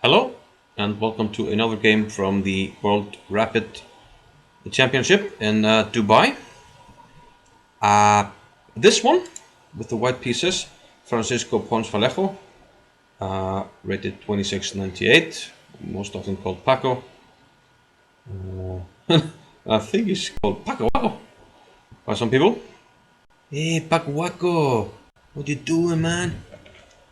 Hello and welcome to another game from the World Rapid Championship in Dubai. This one with the white pieces, Francisco Paco Vallejo, rated 2698, most often called Paco. I think he's called Paco Vallejo by some people. Hey Paco Vallejo, what you doing, man?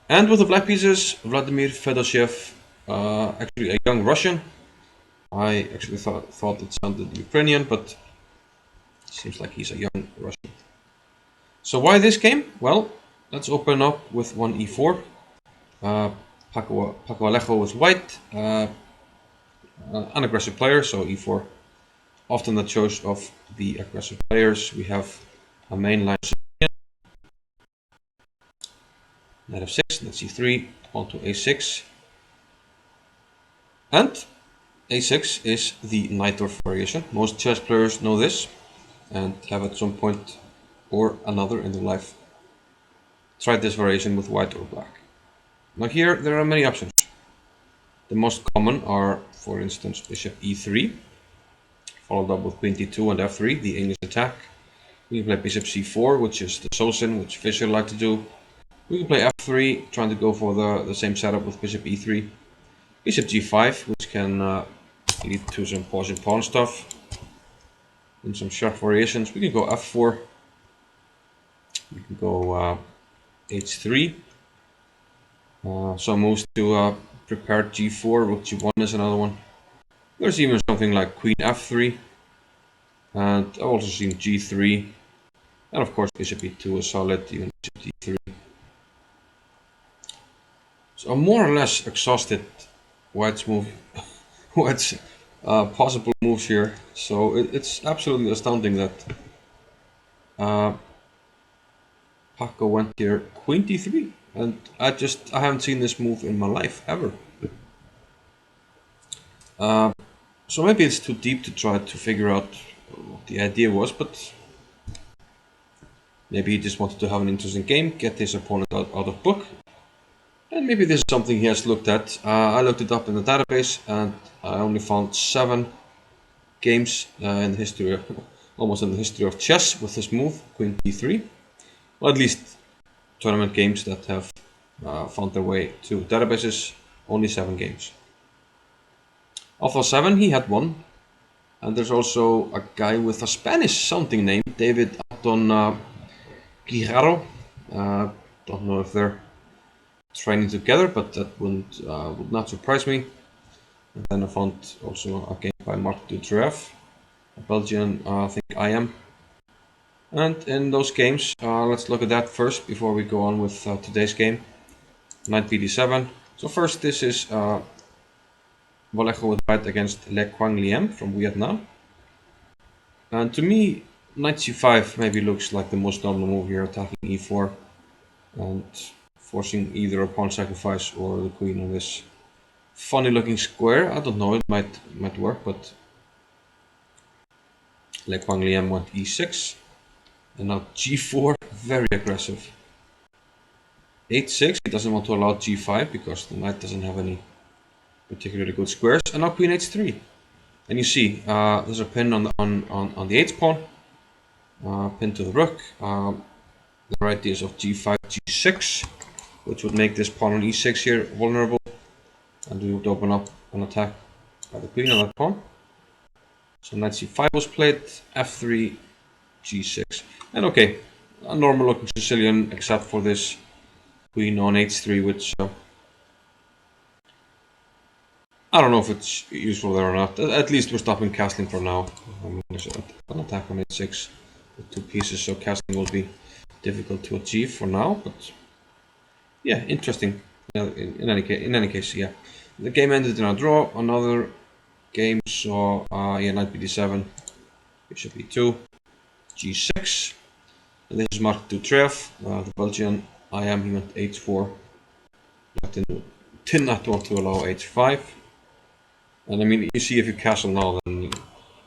And with the black pieces, Vladimir Fedoseev, actually a young Russian. I actually thought it sounded Ukrainian, but it seems like he's a young Russian. So why this game? Well, let's open up with one e4. Paco Vallejo with white, an aggressive player, so e4. Often the choice of the aggressive players. We have a main line. Knight f6, knight c3, pawn to a6. And a6 is the Najdorf variation. Most chess players know this and have at some point or another in their life tried this variation with white or black. Now here there are many options. The most common are, for instance, bishop e3, followed up with queen d2 and f3, the English attack. We can play bishop c4, which is the Sosin, which Fischer like to do. We can play f3, trying to go for the same setup with bishop e3. Bishop g5, which can lead to some pawn stuff and some sharp variations. We can go f4. We can go h3. Some moves to prepare g4, rook g1 is another one. There's even something like queen f3, and I've also seen g3, and of course bishop e2 is solid, even bishop d3. So I'm more or less exhausted white's possible moves here. So it's absolutely astounding that Paco went here queen d3, and I haven't seen this move in my life ever. So maybe it's too deep to try to figure out what the idea was, but maybe he just wanted to have an interesting game, get his opponent out of book, and maybe this is something he has looked at. I looked it up in the database, and I only found 7 games in the history of, almost in the history of chess with this move, queen d3. Well, at least tournament games that have found their way to databases, only 7 games. Of those 7, he had 1. And there's also a guy with a Spanish sounding name, David Anton Guijarro. Don't know if they're training together, but that would not surprise me. And then I found also a game by Marc Dutroux, a Belgian, I think I am. And in those games, let's look at that first before we go on with today's game. Knight bd7. So first, this is Vallejo with white against Le Quang Liem from Vietnam. And to me, knight c5 maybe looks like the most normal move here, attacking e4 and forcing either a pawn sacrifice or the queen on this funny looking square. I don't know, it might work, but Le Quang Liem went e6 and now g4, very aggressive. h6, he doesn't want to allow g5 because the knight doesn't have any particularly good squares, and now queen h3. And you see, there's a pin on the h pawn, pin to the rook. The right is of g5, g6, which would make this pawn on e6 here vulnerable, and we would open up an attack by the queen on that pawn. So knight c5 was played, f3, g6, and okay, a normal looking Sicilian except for this queen on h3, which I don't know if it's useful there or not. At least we're stopping castling for now. I mean, there's an attack on h6 with 2 pieces, so castling will be difficult to achieve for now. But yeah, interesting. In any case, yeah. The game ended in a draw. Another game saw knight bd7, bishop e2, g6. And this is Marc Dutroux, the Belgian. I am. He went h4. Did not want to allow h5. And I mean, you see, if you castle now, then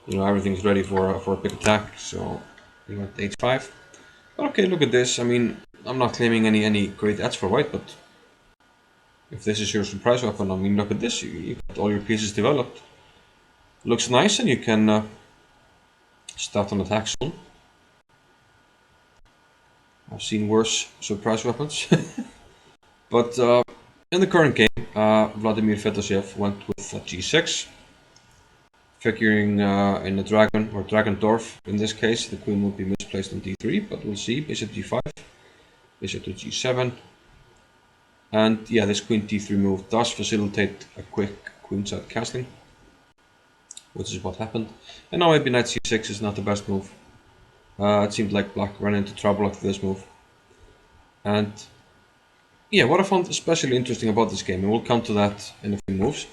you know everything's ready for a big attack. So he went h5. But okay, look at this. I mean, I'm not claiming any great edge for white, but If this is your surprise weapon, I mean, look at this. You got all your pieces developed. Looks nice, and you can start an attack soon. I've seen worse surprise weapons. But in the current game, Vladimir Fedoseev went with g6, figuring in a dragon, or Dragendorf in this case. The queen would be misplaced on d3, but we'll see. Bishop g5, bishop to g7. And yeah, this queen d3 move does facilitate a quick queenside castling, which is what happened. And now maybe knight c6 is not the best move. It seemed like black ran into trouble after this move. And yeah, what I found especially interesting about this game, and we'll come to that in a few moves.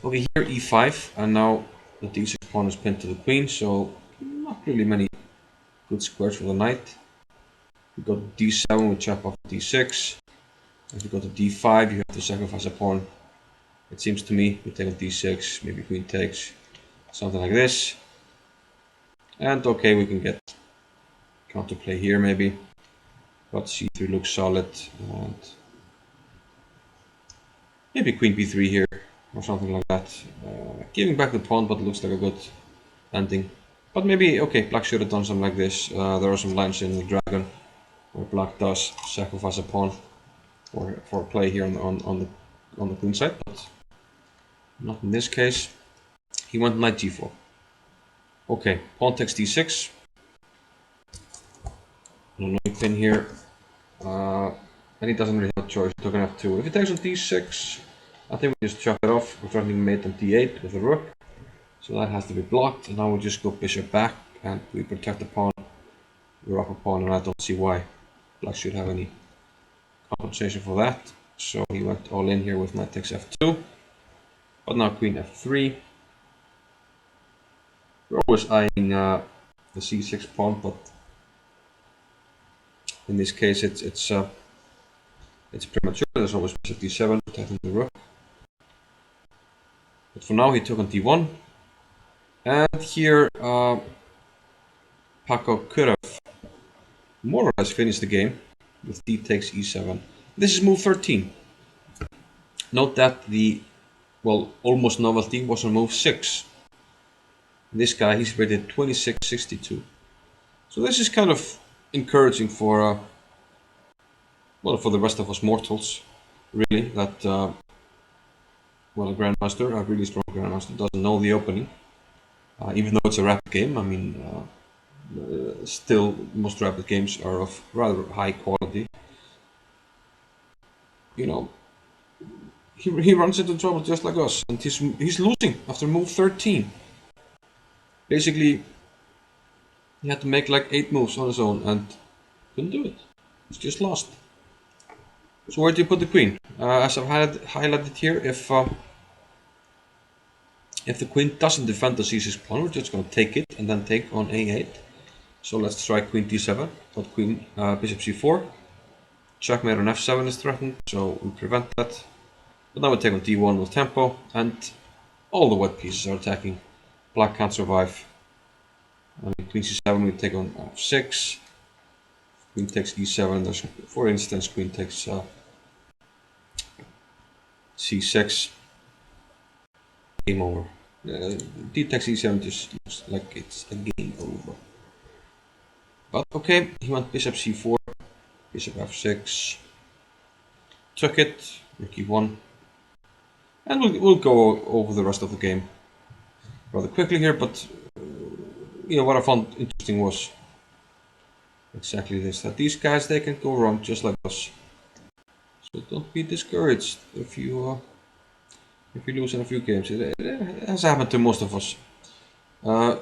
Okay, here e5, and now the d6 pawn is pinned to the queen, so not really many good squares for the knight. We got d7, we chop off d6. If you go to d5, you have to sacrifice a pawn. It seems to me we take on d6, maybe queen takes, something like this. And okay, we can get counterplay here maybe, but c3 looks solid, and maybe queen b3 here, or something like that. Giving back the pawn, but it looks like a good ending. But maybe, okay, black should have done something like this. There are some lines in the dragon where black does sacrifice a pawn for play here on the queen side, but not in this case. He went knight g4. Okay, pawn takes d6. Annoying pin here. And he doesn't really have a choice. He took an f2. If he takes on d6, I think we just chop it off. We're threatening mate on d8 with a rook. So that has to be blocked. And now we just go bishop back and we protect the pawn. We're up a pawn, and I don't see why black should have any compensation for that. So he went all in here with knight takes f2. But now queen f3. We're always eyeing the c6 pawn, but in this case it's premature. There's always bishop d7 protecting the rook. But for now he took on d1. And here Paco could have more or less finished the game with d takes e7. This is move 13. Note that the, well, almost novelty was on move 6. This guy, he's rated 2662. So this is kind of encouraging for, well, for the rest of us mortals, really, that, well, a grandmaster, a really strong grandmaster, doesn't know the opening. Even though it's a rapid game, I mean, still most rapid games are of rather high quality. You know, he runs into trouble just like us, and he's losing after move 13. Basically, he had to make like 8 moves on his own and couldn't do it. He's just lost. So where do you put the queen? As I've highlighted here, if the queen doesn't defend the c6 pawn, we're just going to take it and then take on a8. So let's try queen d7, but queen bishop c4. Checkmate on f7 is threatened, so we prevent that. But now we take on d1 with tempo, and all the white pieces are attacking. Black can't survive. I mean, queen c7, we take on f6. Queen takes e7. There's, for instance, queen takes c6. Game over. D takes e7 just looks like it's a game over. But okay, he went bishop c4, bishop f6. Took it, rook e1. And we'll go over the rest of the game rather quickly here, but you know what I found interesting was exactly this, that these guys, they can go wrong just like us. So don't be discouraged if you lose in a few games. It has happened to most of us.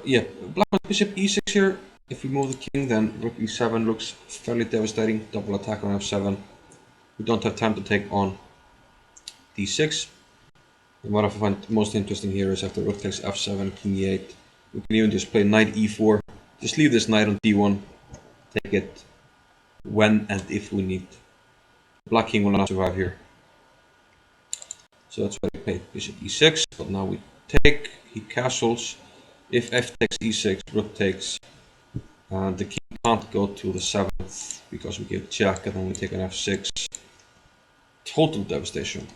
Yeah, black with bishop e6 here. If we move the king, then rook e7 looks fairly devastating. Double attack on f7. We don't have time to take on d6. And what I find most interesting here is after rook takes f7, king e8, we can even just play knight e4. Just leave this knight on d1. Take it when and if we need. Black king will not survive here. So that's why we played bishop e6, but now we take, he castles. If f takes e6, rook takes, and the king can't go to the 7th because we give check, and then we take an f6. Total devastation.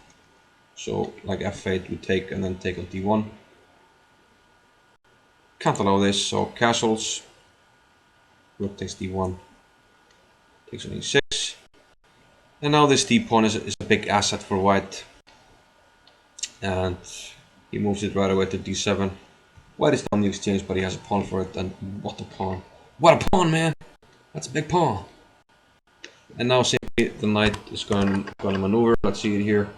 So like f8 we take and then take on d1. Can't allow this, so castles. Rook takes d1, takes on e6. And now this d pawn is a big asset for white. And he moves it right away to d7. White is down the exchange, but he has a pawn for it, and what a pawn. What a pawn, man! That's a big pawn. And now simply the knight is going to maneuver. Let's see it here.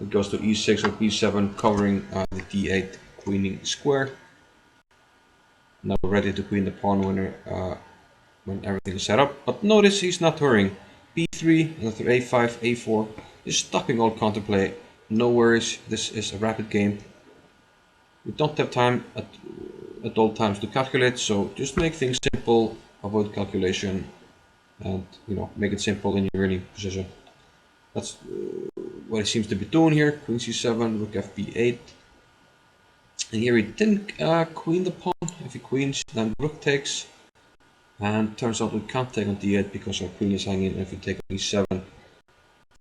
It goes to e6 or b7, covering the d8 queening square. Now we're ready to queen the pawn when everything is set up. But notice he's not hurrying. b3, and after a5, a4 is stopping all counterplay. No worries, this is a rapid game. We don't have time at all times to calculate, so just make things simple, avoid calculation, and make it simple in your winning position. That's what he seems to be doing here. Queen c7, rook fb8. And here he didn't queen the pawn. If he queens, then rook takes. And turns out we can't take on d8 because our queen is hanging. And if we take on e7,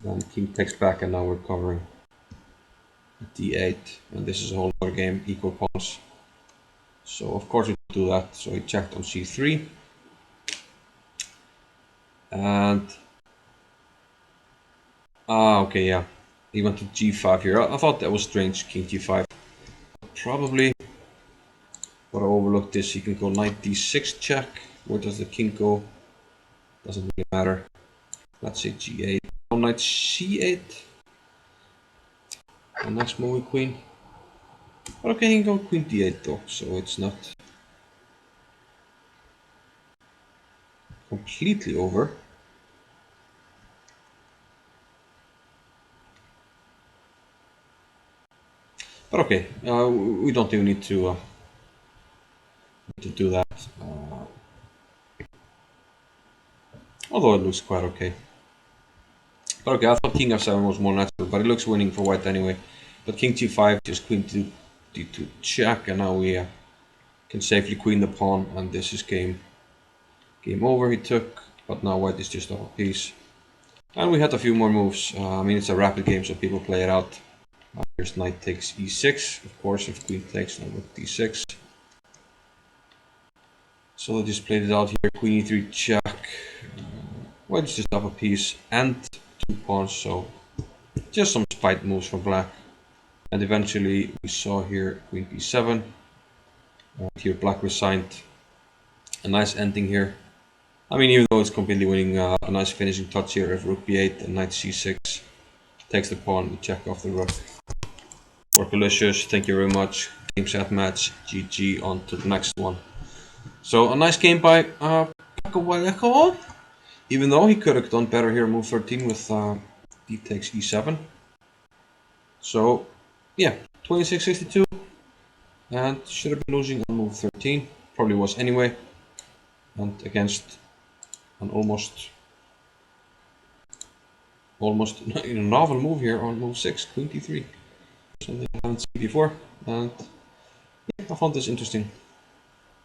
then king takes back, and now we're covering d8. And this is a whole other game, equal pawns. So of course we do that. So he checked on c3. And okay, yeah. He went to g5 here. I thought that was strange, king g5. Probably, but I overlooked this. He can go knight d6 check. Where does the king go? Doesn't really matter. Let's say g8. Oh, knight c8. And next move with queen. But okay, he can go queen d8 though, so it's not completely over. But okay, we don't even need to do that. Although it looks quite okay. But okay, I thought king f7 was more natural, but it looks winning for white anyway. But king g5, just queen to d2 check, and now we can safely queen the pawn, and this is game over. He took, but now white is just off a piece. And we had a few more moves. I mean, it's a rapid game, so people play it out. Here's knight takes e6. Of course, if queen takes, now rook d6. So I just played it out here. Queen e3 check. White is just up a piece and 2 pawns, so just some spite moves for black. And eventually we saw here queen b7. Here black resigned. A nice ending here. I mean, even though it's completely winning, a nice finishing touch here. If rook b8 and knight c6 takes the pawn, we check off the rook. Workalicious, thank you very much. Game set match, GG, on to the next one. So a nice game by Paco Vallejo. Even though he could have done better here, move 13 with d takes e7. So yeah, 26-62, and should have been losing on move 13. Probably was anyway, and against an almost in a novel move here on move 6, queen d3. Something I haven't seen before, and yeah, I found this interesting.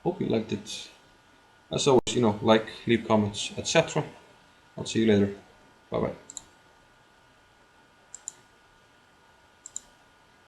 Hope you liked it. As always, like, leave comments, etc. I'll see you later. Bye bye.